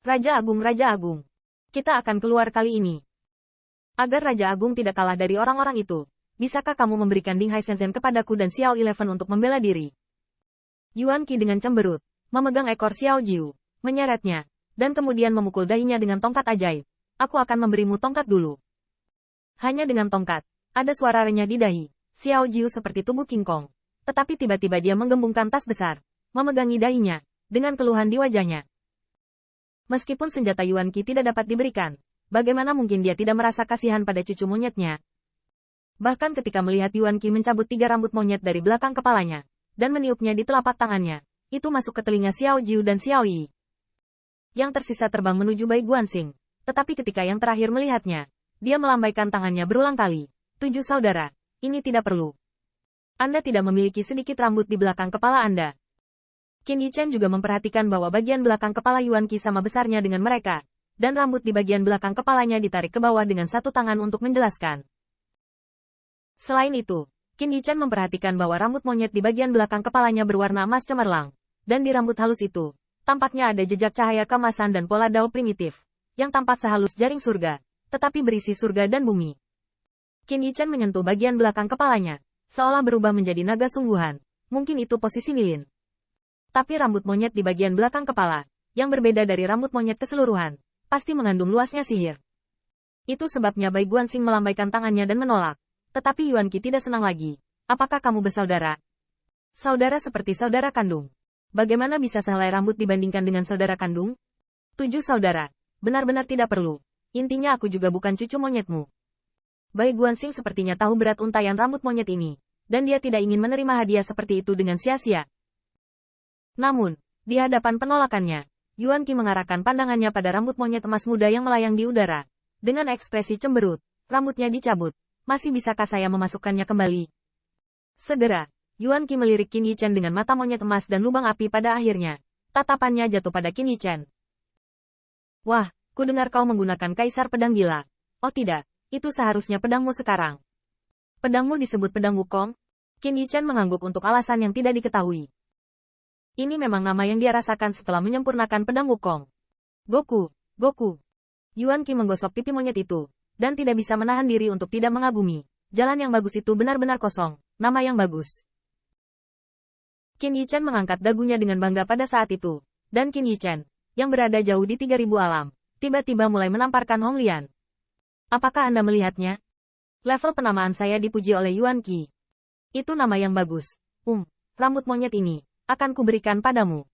Raja Agung. Kita akan keluar kali ini. Agar Raja Agung tidak kalah dari orang-orang itu, bisakah kamu memberikan Ding Hai Shenzhen kepadaku dan Xiao Eleven untuk membela diri? Yuan Qi dengan cemberut, memegang ekor Xiao Jiu, menyeretnya, dan kemudian memukul dahinya dengan tongkat ajaib. Aku akan memberimu tongkat dulu. Hanya dengan tongkat, ada suara renyah di dahi, Xiao Jiu seperti tubuh King Kong. Tetapi tiba-tiba dia menggembungkan tas besar, memegangi dahinya, dengan keluhan di wajahnya. Meskipun senjata Yuan Qi tidak dapat diberikan, bagaimana mungkin dia tidak merasa kasihan pada cucu monyetnya? Bahkan ketika melihat Yuan Qi mencabut 3 rambut monyet dari belakang kepalanya, dan meniupnya di telapak tangannya, itu masuk ke telinga Xiao Jiu dan Xiao Yi. Yang tersisa terbang menuju Bai Guanxing, tetapi ketika yang terakhir melihatnya, dia melambaikan tangannya berulang kali. 7 saudara, ini tidak perlu. Anda tidak memiliki sedikit rambut di belakang kepala Anda. Qin Yichen juga memperhatikan bahwa bagian belakang kepala Yuan Qi sama besarnya dengan mereka, dan rambut di bagian belakang kepalanya ditarik ke bawah dengan satu tangan untuk menjelaskan. Selain itu, Qin Yichen memperhatikan bahwa rambut monyet di bagian belakang kepalanya berwarna emas cemerlang, dan di rambut halus itu, tampaknya ada jejak cahaya kemasan dan pola dao primitif, yang tampak sehalus jaring surga, tetapi berisi surga dan bumi. Qin Yichen menyentuh bagian belakang kepalanya, seolah berubah menjadi naga sungguhan, mungkin itu posisi lilin. Tapi rambut monyet di bagian belakang kepala, yang berbeda dari rambut monyet keseluruhan, pasti mengandung luasnya sihir. Itu sebabnya Bai Guanxing melambaikan tangannya dan menolak. Tetapi Yuan Qi tidak senang lagi. Apakah kamu bersaudara? Saudara seperti saudara kandung. Bagaimana bisa sehelai rambut dibandingkan dengan saudara kandung? 7 saudara. Benar-benar tidak perlu. Intinya aku juga bukan cucu monyetmu. Bai Guanxing sepertinya tahu berat untaian rambut monyet ini, dan dia tidak ingin menerima hadiah seperti itu dengan sia-sia. Namun, di hadapan penolakannya, Yuan Qi mengarahkan pandangannya pada rambut monyet emas muda yang melayang di udara. Dengan ekspresi cemberut, rambutnya dicabut. Masih bisakah saya memasukkannya kembali? Segera, Yuan Qi melirik Qin Yichen dengan mata monyet emas dan lubang api pada akhirnya. Tatapannya jatuh pada Qin Yichen. Wah, kudengar kau menggunakan kaisar pedang gila. Oh tidak, itu seharusnya pedangmu sekarang. Pedangmu disebut pedang Wukong? Qin Yichen mengangguk untuk alasan yang tidak diketahui. Ini memang nama yang dia rasakan setelah menyempurnakan pedang Wukong. Goku, Goku. Yuan Qi menggosok pipi monyet itu, dan tidak bisa menahan diri untuk tidak mengagumi. Jalan yang bagus itu benar-benar kosong, nama yang bagus. Qin Yichen mengangkat dagunya dengan bangga pada saat itu, dan Qin Yichen, yang berada jauh di 3000 alam, tiba-tiba mulai menamparkan Hong Lian. Apakah Anda melihatnya? Level penamaan saya dipuji oleh Yuan Qi. Itu nama yang bagus. Rambut monyet ini akan kuberikan padamu.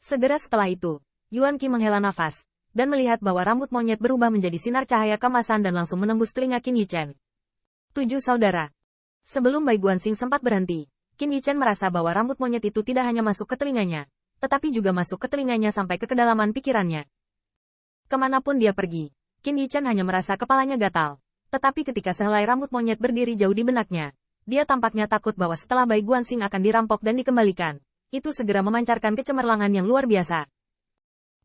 Segera setelah itu, Yuan Qi menghela nafas, dan melihat bahwa rambut monyet berubah menjadi sinar cahaya kemasan dan langsung menembus telinga Qin Yichen. 7 saudara. Sebelum Bai Guanxing sempat berhenti, Qin Yichen merasa bahwa rambut monyet itu tidak hanya masuk ke telinganya, tetapi juga masuk ke telinganya sampai ke kedalaman pikirannya. Kemanapun dia pergi, Qin Yichen hanya merasa kepalanya gatal. Tetapi ketika sehelai rambut monyet berdiri jauh di benaknya, dia tampaknya takut bahwa setelah Bai Guanxing akan dirampok dan dikembalikan, itu segera memancarkan kecemerlangan yang luar biasa.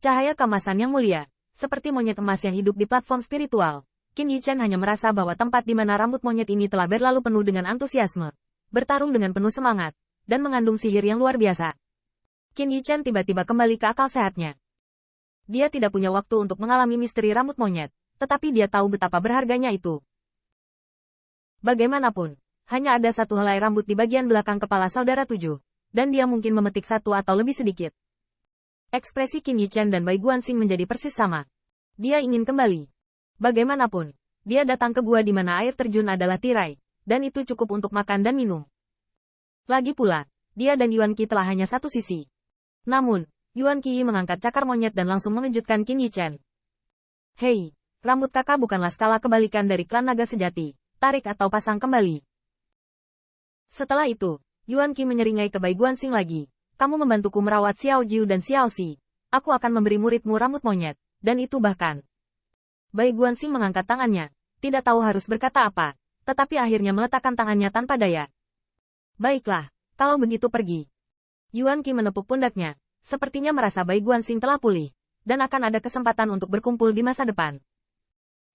Cahaya kemasan yang mulia, seperti monyet emas yang hidup di platform spiritual. Qin Yichen hanya merasa bahwa tempat di mana rambut monyet ini telah berlalu penuh dengan antusiasme, bertarung dengan penuh semangat, dan mengandung sihir yang luar biasa. Qin Yichen tiba-tiba kembali ke akal sehatnya. Dia tidak punya waktu untuk mengalami misteri rambut monyet, tetapi dia tahu betapa berharganya itu. Bagaimanapun, hanya ada satu helai rambut di bagian belakang kepala saudara 7, dan dia mungkin memetik satu atau lebih sedikit. Ekspresi Qin Yichen dan Bai Guanxing menjadi persis sama. Dia ingin kembali. Bagaimanapun, dia datang ke gua di mana air terjun adalah tirai, dan itu cukup untuk makan dan minum. Lagi pula, dia dan Yuan Qi telah hanya satu sisi. Namun, Yuan Qi mengangkat cakar monyet dan langsung mengejutkan Qin Yichen. Hei, rambut kakak bukanlah skala kebalikan dari klan naga sejati, tarik atau pasang kembali. Setelah itu, Yuan Qi menyeringai ke Bai Guanxing lagi. Kamu membantuku merawat Xiao Jiu dan Xiao Xi. Aku akan memberi muridmu rambut monyet, dan itu bahkan. Bai Guanxing mengangkat tangannya, tidak tahu harus berkata apa, tetapi akhirnya meletakkan tangannya tanpa daya. Baiklah, kalau begitu pergi. Yuan Qi menepuk pundaknya, sepertinya merasa Bai Guanxing telah pulih, dan akan ada kesempatan untuk berkumpul di masa depan.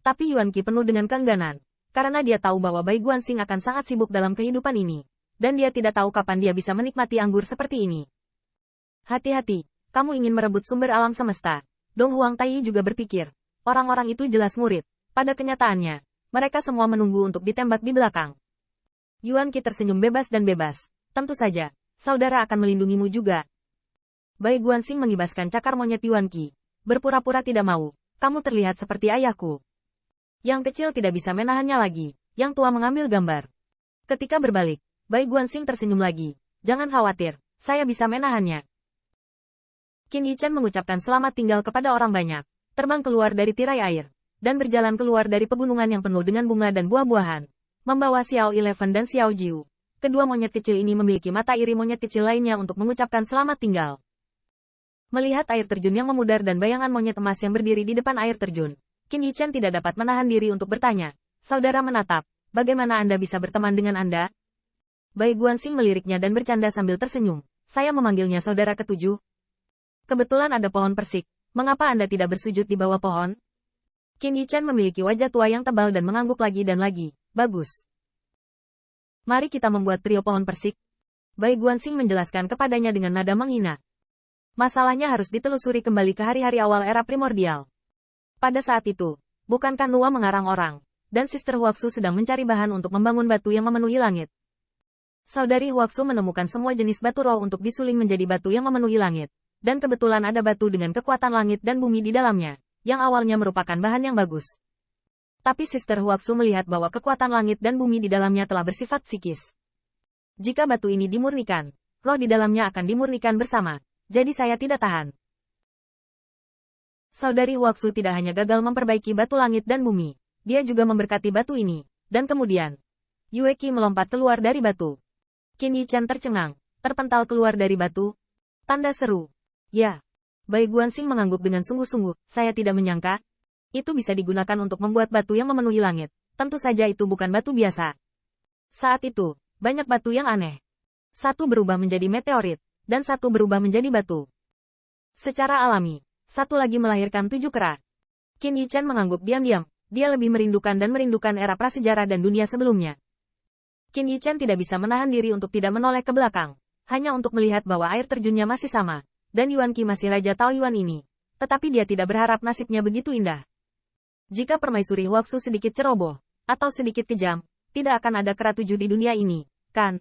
Tapi Yuan Qi penuh dengan keengganan, karena dia tahu bahwa Bai Guanxing akan sangat sibuk dalam kehidupan ini, dan dia tidak tahu kapan dia bisa menikmati anggur seperti ini. Hati-hati, kamu ingin merebut sumber alam semesta, Dong Huang Taiyi juga berpikir, orang-orang itu jelas murid. Pada kenyataannya, mereka semua menunggu untuk ditembak di belakang. Yuan Qi tersenyum bebas dan bebas. Tentu saja, saudara akan melindungimu juga. Bai Guanxing mengibaskan cakar monyet Yuan Qi. Berpura-pura tidak mau, kamu terlihat seperti ayahku. Yang kecil tidak bisa menahannya lagi, yang tua mengambil gambar. Ketika berbalik, Bai Guanxing tersenyum lagi. Jangan khawatir, saya bisa menahannya. Qin Yichen mengucapkan selamat tinggal kepada orang banyak, terbang keluar dari tirai air, dan berjalan keluar dari pegunungan yang penuh dengan bunga dan buah-buahan, membawa Xiao Eleven dan Xiao Jiu. Kedua monyet kecil ini memiliki mata iri monyet kecil lainnya untuk mengucapkan selamat tinggal. Melihat air terjun yang memudar dan bayangan monyet emas yang berdiri di depan air terjun, Qin Yichen tidak dapat menahan diri untuk bertanya, saudara menatap, bagaimana Anda bisa berteman dengan Anda? Bai Guanxing meliriknya dan bercanda sambil tersenyum, saya memanggilnya saudara ketujuh. Kebetulan ada pohon persik, mengapa Anda tidak bersujud di bawah pohon? Qin Yichen memiliki wajah tua yang tebal dan mengangguk lagi dan lagi, bagus. Mari kita membuat trio pohon persik. Bai Guanxing menjelaskan kepadanya dengan nada menghina. Masalahnya harus ditelusuri kembali ke hari-hari awal era primordial. Pada saat itu, bukankah Nuwa mengarang orang, dan Sister Huaxu sedang mencari bahan untuk membangun batu yang memenuhi langit. Saudari Huaxu menemukan semua jenis batu roh untuk disuling menjadi batu yang memenuhi langit. Dan kebetulan ada batu dengan kekuatan langit dan bumi di dalamnya, yang awalnya merupakan bahan yang bagus. Tapi Sister Huaxu melihat bahwa kekuatan langit dan bumi di dalamnya telah bersifat psikis. Jika batu ini dimurnikan, roh di dalamnya akan dimurnikan bersama, jadi saya tidak tahan. Saudari Huaxu tidak hanya gagal memperbaiki batu langit dan bumi, dia juga memberkati batu ini, dan kemudian, Yue Qi melompat keluar dari batu. Qin Yichen tercengang, terpental keluar dari batu. Tanda seru. Ya. Bai Guanxing mengangguk dengan sungguh-sungguh, saya tidak menyangka. Itu bisa digunakan untuk membuat batu yang memenuhi langit. Tentu saja itu bukan batu biasa. Saat itu, banyak batu yang aneh. Satu berubah menjadi meteorit, dan satu berubah menjadi batu. Secara alami, satu lagi melahirkan 7 kera. Qin Yichen mengangguk diam-diam, dia lebih merindukan era prasejarah dan dunia sebelumnya. Qin Yichen tidak bisa menahan diri untuk tidak menoleh ke belakang, hanya untuk melihat bahwa air terjunnya masih sama, dan Yuan Qi masih Raja Taoyuan ini. Tetapi dia tidak berharap nasibnya begitu indah. Jika permaisuri Huaxu sedikit ceroboh, atau sedikit kejam, tidak akan ada kera 7 di dunia ini, kan?